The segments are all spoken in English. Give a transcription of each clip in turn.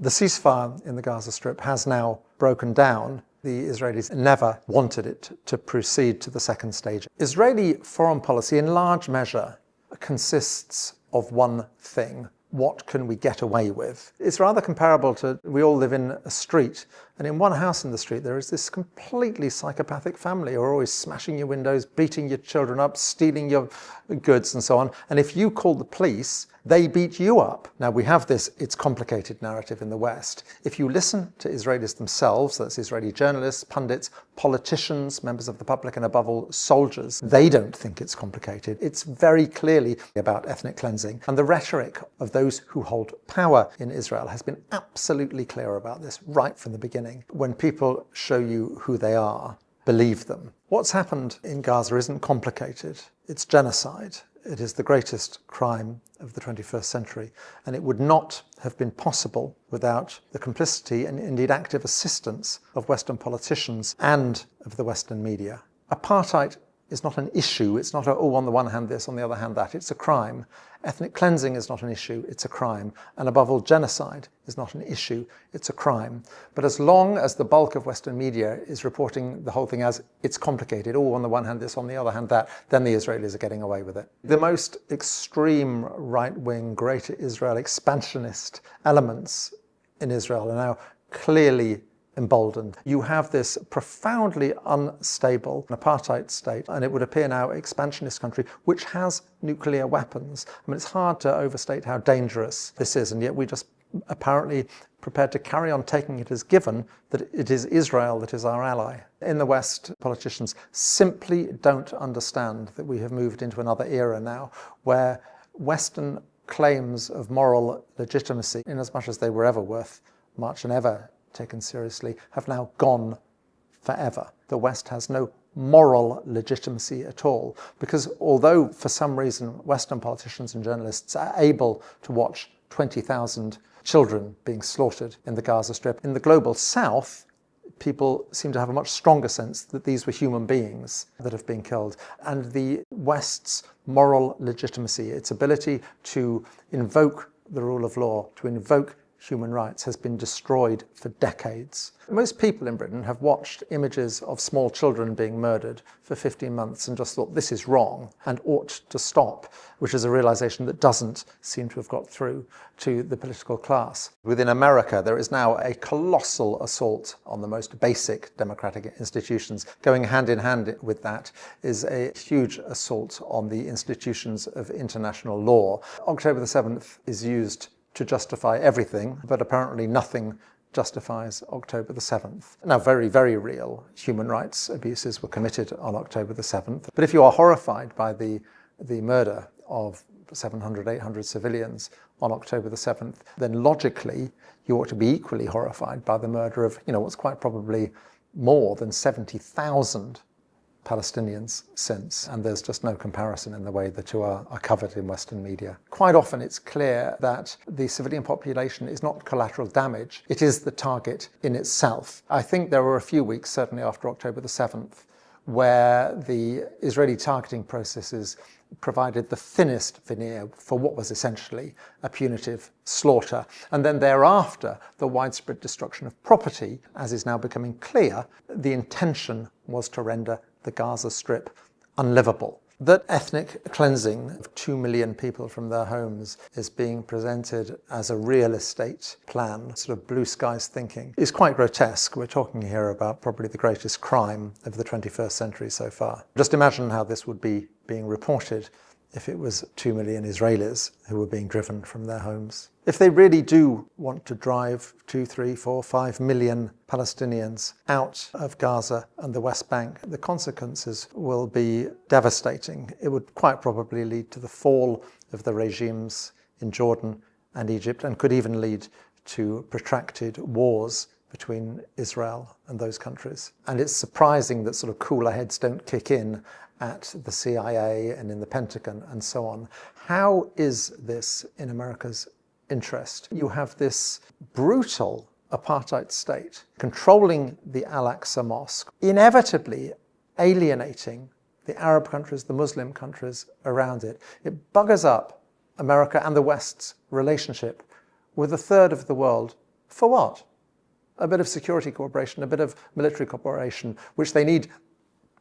The ceasefire in the Gaza Strip has now broken down. The Israelis never wanted it to proceed to the second stage. Israeli foreign policy, in large measure, consists of one thing: what can we get away with? It's rather comparable to, we all live in a street, and in one house in the street there is this completely psychopathic family who are always smashing your windows, beating your children up, stealing your goods and so on. And if you call the police, they beat you up. Now we have this "it's complicated" narrative in the West. If you listen to Israelis themselves, that's Israeli journalists, pundits, politicians, members of the public, and above all soldiers, they don't think it's complicated. It's very clearly about ethnic cleansing. And the rhetoric of those who hold power in Israel has been absolutely clear about this right from the beginning. When people show you who they are, believe them. What's happened in Gaza isn't complicated. It's genocide. It is the greatest crime of the 21st century, and it would not have been possible without the complicity and indeed active assistance of Western politicians and of the Western media. Apartheid is not an issue. It's not on the one hand this, on the other hand that. It's a crime. Ethnic cleansing is not an issue. It's a crime. And above all, genocide is not an issue. It's a crime. But as long as the bulk of Western media is reporting the whole thing as it's complicated, on the one hand this, on the other hand that, then the Israelis are getting away with it. The most extreme right-wing, Greater Israel expansionist elements in Israel are now clearly emboldened. You have this profoundly unstable apartheid state, and it would appear now expansionist country which has nuclear weapons. I mean, it's hard to overstate how dangerous this is, and yet we just apparently prepared to carry on taking it as given that it is Israel that is our ally. In the West, politicians simply don't understand that we have moved into another era now where Western claims of moral legitimacy, in as much as they were ever worth much and ever taken seriously, have now gone forever. The West has no moral legitimacy at all, because although for some reason Western politicians and journalists are able to watch 20,000 children being slaughtered in the Gaza Strip, in the global South, people seem to have a much stronger sense that these were human beings that have been killed. And the West's moral legitimacy, its ability to invoke the rule of law, to invoke human rights, has been destroyed for decades. Most people in Britain have watched images of small children being murdered for 15 months and just thought this is wrong and ought to stop, which is a realization that doesn't seem to have got through to the political class. Within America, there is now a colossal assault on the most basic democratic institutions. Going hand in hand with that is a huge assault on the institutions of international law. October the 7th is used to justify everything, but apparently nothing justifies October the 7th. Now, very, very real human rights abuses were committed on October the 7th. But if you are horrified by the murder of 700, 800 civilians on October the 7th, then logically you ought to be equally horrified by the murder of, what's quite probably more than 70,000 Palestinians since, and there's just no comparison in the way the two are covered in Western media. Quite often it's clear that the civilian population is not collateral damage, it is the target in itself. I think there were a few weeks, certainly after October the 7th, where the Israeli targeting processes provided the thinnest veneer for what was essentially a punitive slaughter. And then thereafter, the widespread destruction of property, as is now becoming clear, the intention was to render the Gaza Strip unlivable. That ethnic cleansing of 2 million people from their homes is being presented as a real estate plan, sort of blue skies thinking, is quite grotesque. We're talking here about probably the greatest crime of the 21st century so far. Just imagine how this would be being reported if it was 2 million Israelis who were being driven from their homes. If they really do want to drive 2, 3, 4, 5 million Palestinians out of Gaza and the West Bank, the consequences will be devastating. It would quite probably lead to the fall of the regimes in Jordan and Egypt, and could even lead to protracted wars between Israel and those countries. And it's surprising that sort of cooler heads don't kick in at the CIA and in the Pentagon and so on. How is this in America's interest? You have this brutal apartheid state controlling the Al-Aqsa Mosque, inevitably alienating the Arab countries, the Muslim countries around it. It buggers up America and the West's relationship with a third of the world For what? A bit of security cooperation, a bit of military cooperation, which they need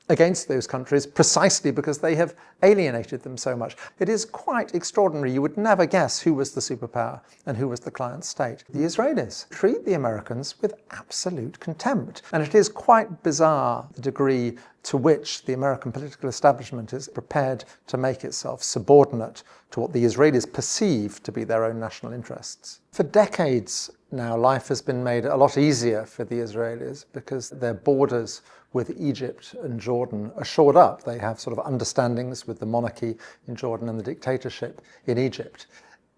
against those countries precisely because they have alienated them so much. It is quite extraordinary. You would never guess who was the superpower and who was the client state. The Israelis treat the Americans with absolute contempt. And it is quite bizarre the degree to which the American political establishment is prepared to make itself subordinate to what the Israelis perceive to be their own national interests. For decades now, life has been made a lot easier for the Israelis because their borders with Egypt and Jordan are shored up. They have sort of understandings with the monarchy in Jordan and the dictatorship in Egypt.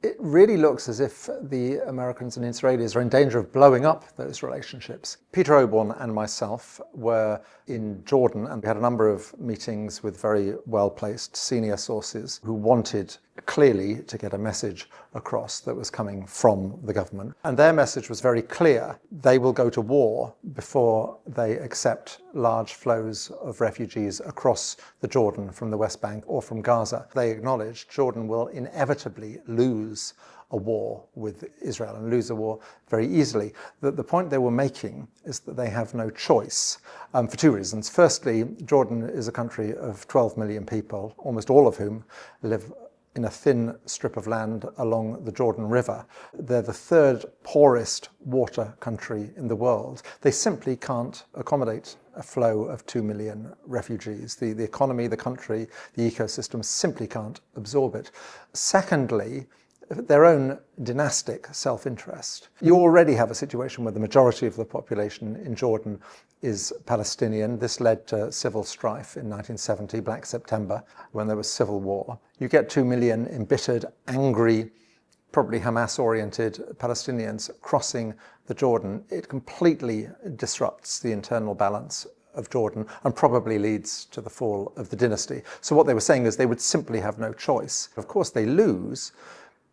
It really looks as if the Americans and Israelis are in danger of blowing up those relationships. Peter Oborne and myself were in Jordan, and we had a number of meetings with very well-placed senior sources who wanted clearly to get a message across that was coming from the government. And their message was very clear. They will go to war before they accept large flows of refugees across the Jordan from the West Bank or from Gaza. They acknowledged Jordan will inevitably lose a war with Israel and lose a war very easily. The point they were making is that they have no choice for two reasons. Firstly, Jordan is a country of 12 million people, almost all of whom live in a thin strip of land along the Jordan River. They're the third poorest water country in the world. They simply can't accommodate a flow of 2 million refugees. The economy, the country, the ecosystem simply can't absorb it. Secondly, their own dynastic self-interest. You already have a situation where the majority of the population in Jordan is Palestinian. This led to civil strife in 1970, Black September, when there was civil war. You get 2 million embittered, angry, probably Hamas-oriented Palestinians crossing the Jordan. It completely disrupts the internal balance of Jordan and probably leads to the fall of the dynasty. So what they were saying is they would simply have no choice. Of course, they lose.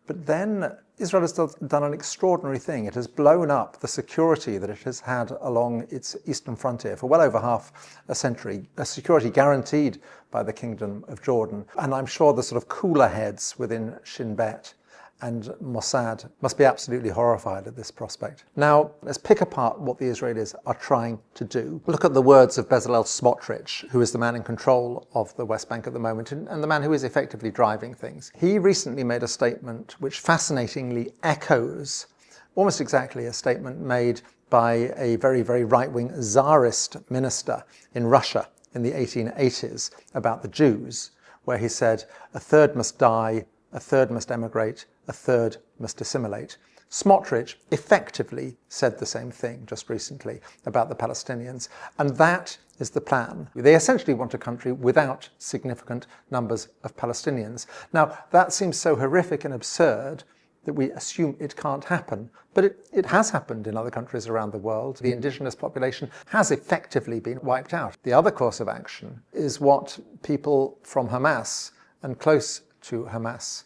But then Israel has done an extraordinary thing. It has blown up the security that it has had along its eastern frontier for well over half a century, a security guaranteed by the Kingdom of Jordan. And I'm sure the sort of cooler heads within Shin Bet and Mossad must be absolutely horrified at this prospect. Now, let's pick apart what the Israelis are trying to do. Look at the words of Bezalel Smotrich, who is the man in control of the West Bank at the moment and the man who is effectively driving things. He recently made a statement which fascinatingly echoes almost exactly a statement made by a very, very right-wing Tsarist minister in Russia in the 1880s about the Jews, where he said, "A third must die, a third must emigrate, a third must assimilate." Smotrich effectively said the same thing just recently about the Palestinians, and that is the plan. They essentially want a country without significant numbers of Palestinians. Now, that seems so horrific and absurd that we assume it can't happen, but it has happened in other countries around the world. The indigenous population has effectively been wiped out. The other course of action is what people from Hamas and close to Hamas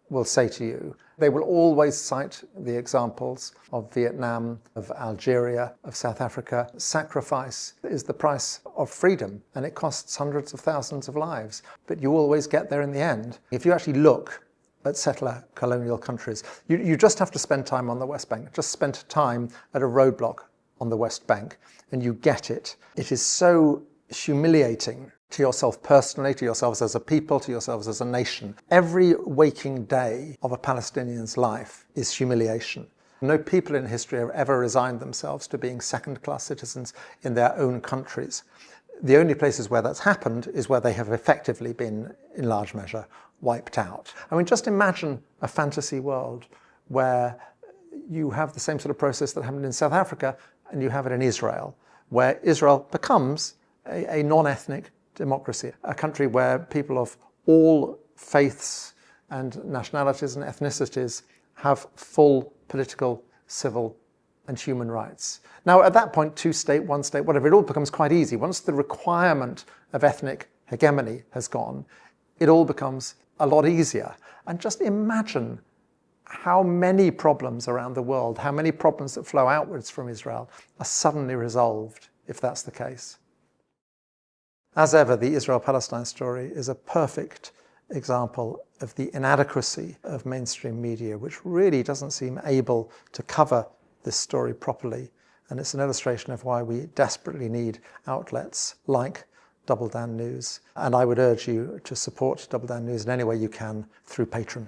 will say to you. They will always cite the examples of Vietnam, of Algeria, of South Africa. Sacrifice is the price of freedom, and it costs hundreds of thousands of lives, but you always get there in the end. If you actually look at settler colonial countries, you just have to spend time on the West Bank. Just spend time at a roadblock on the West Bank, and you get it. It is so humiliating to yourself personally, to yourselves as a people, to yourselves as a nation. Every waking day of a Palestinian's life is humiliation. No people in history have ever resigned themselves to being second-class citizens in their own countries. The only places where that's happened is where they have effectively been, in large measure, wiped out. I mean, just imagine a fantasy world where you have the same sort of process that happened in South Africa and you have it in Israel, where Israel becomes a non-ethnic democracy, a country where people of all faiths and nationalities and ethnicities have full political, civil, and human rights. Now, at that point, two-state, one-state, whatever, it all becomes quite easy. Once the requirement of ethnic hegemony has gone, it all becomes a lot easier. And just imagine how many problems around the world, how many problems that flow outwards from Israel are suddenly resolved if that's the case. As ever, the Israel-Palestine story is a perfect example of the inadequacy of mainstream media, which really doesn't seem able to cover this story properly. And it's an illustration of why we desperately need outlets like Double Down News. And I would urge you to support Double Down News in any way you can through Patreon.